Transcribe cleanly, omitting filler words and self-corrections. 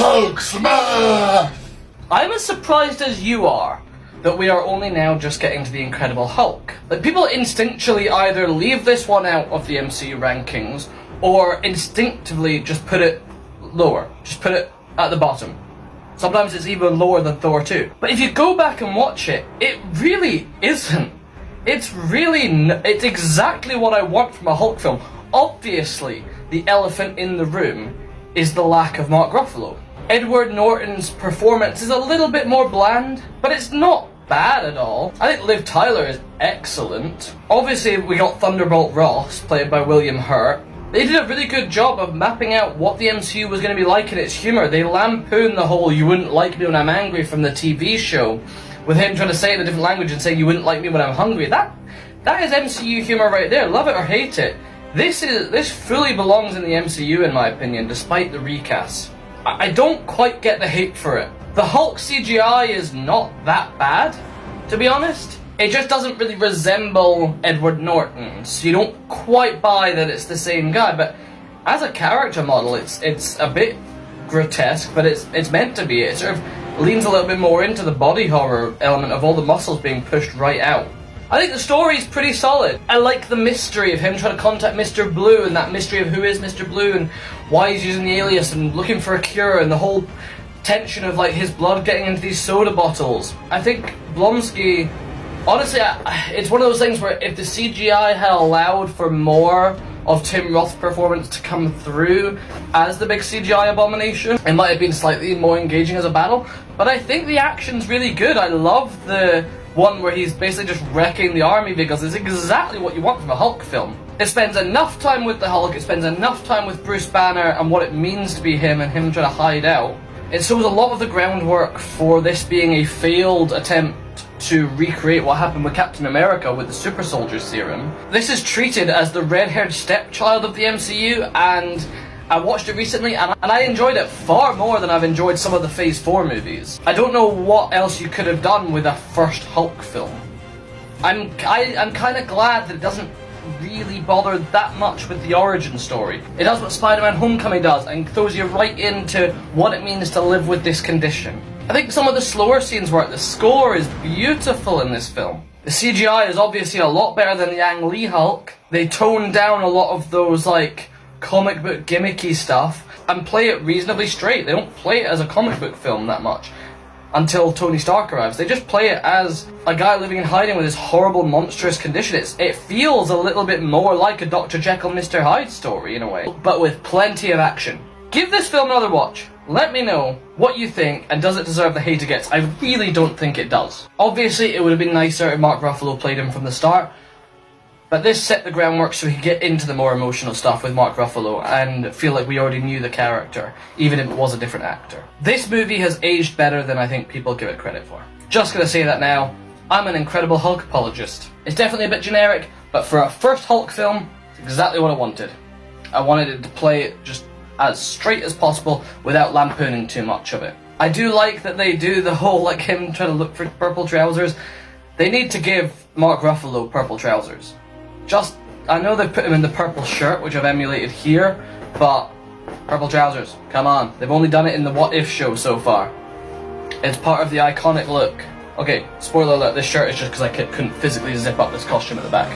Hulk smash! I'm as surprised as you are that we are only now just getting to the Incredible Hulk. Like, people instinctually either leave this one out of the MCU rankings or instinctively just put it lower. Just put it at the bottom. Sometimes it's even lower than Thor 2. But if you go back and watch it, it really isn't. It's exactly what I want from a Hulk film. Obviously, the elephant in the room is the lack of Mark Ruffalo. Edward Norton's performance is a little bit more bland, but it's not bad at all. I think Liv Tyler is excellent. Obviously, we got Thunderbolt Ross, played by William Hurt. They did a really good job of mapping out what the MCU was going to be like in its humour. They lampooned the whole "you wouldn't like me when I'm angry" from the TV show, with him trying to say it in a different language and saying "you wouldn't like me when I'm hungry." That is MCU humour right there. Love it or hate it. This fully belongs in the MCU in my opinion, despite the recast. I don't quite get the hate for it. The Hulk CGI is not that bad, to be honest. It just doesn't really resemble Edward Norton, so you don't quite buy that it's the same guy. But as a character model, it's a bit grotesque, but it's meant to be. It sort of leans a little bit more into the body horror element of all the muscles being pushed right out. I think the story's pretty solid. I like the mystery of him trying to contact Mr. Blue, and that mystery of who is Mr. Blue and why he's using the alias and looking for a cure, and the whole tension of like his blood getting into these soda bottles. I think Blonsky, honestly, it's one of those things where if the CGI had allowed for more of Tim Roth's performance to come through as the big CGI abomination, it might have been slightly more engaging as a battle. But I think the action's really good. I love the one where he's basically just wrecking the army vehicles. It's exactly what you want from a Hulk film. It spends enough time with the Hulk, it spends enough time with Bruce Banner and what it means to be him and him trying to hide out. It shows a lot of the groundwork for this being a failed attempt to recreate what happened with Captain America with the super soldier serum. This is treated as the red-haired stepchild of the MCU, and I watched it recently and I enjoyed it far more than I've enjoyed some of the Phase 4 movies. I don't know what else you could have done with a first Hulk film. I'm kind of glad that it doesn't really bother that much with the origin story. It does what Spider-Man Homecoming does and throws you right into what it means to live with this condition. I think some of the slower scenes work. The score is beautiful in this film. The CGI is obviously a lot better than the Ang Lee Hulk. They tone down a lot of those like comic book gimmicky stuff and play it reasonably straight. They don't play it as a comic book film that much until Tony Stark arrives. They just play it as a guy living in hiding with this horrible monstrous condition. It feels a little bit more like a Dr. Jekyll, Mr. Hyde story in a way, but with plenty of action. Give this film another watch. Let me know what you think, and does it deserve the hate it gets? I really don't think it does. Obviously, it would have been nicer if Mark Ruffalo played him from the start, but this set the groundwork so we could get into the more emotional stuff with Mark Ruffalo and feel like we already knew the character, even if it was a different actor. This movie has aged better than I think people give it credit for. Just gonna say that now. I'm an Incredible Hulk apologist. It's definitely a bit generic, but for a first Hulk film, it's exactly what I wanted. I wanted it to play it just as straight as possible without lampooning too much of it. I do like that they do the whole like him trying to look for purple trousers. They need to give Mark Ruffalo purple trousers. I know they put him in the purple shirt, which I've emulated here, but purple trousers, come on. They've only done it in the What If show so far. It's part of the iconic look. Okay, spoiler alert, this shirt is just because I couldn't physically zip up this costume at the back.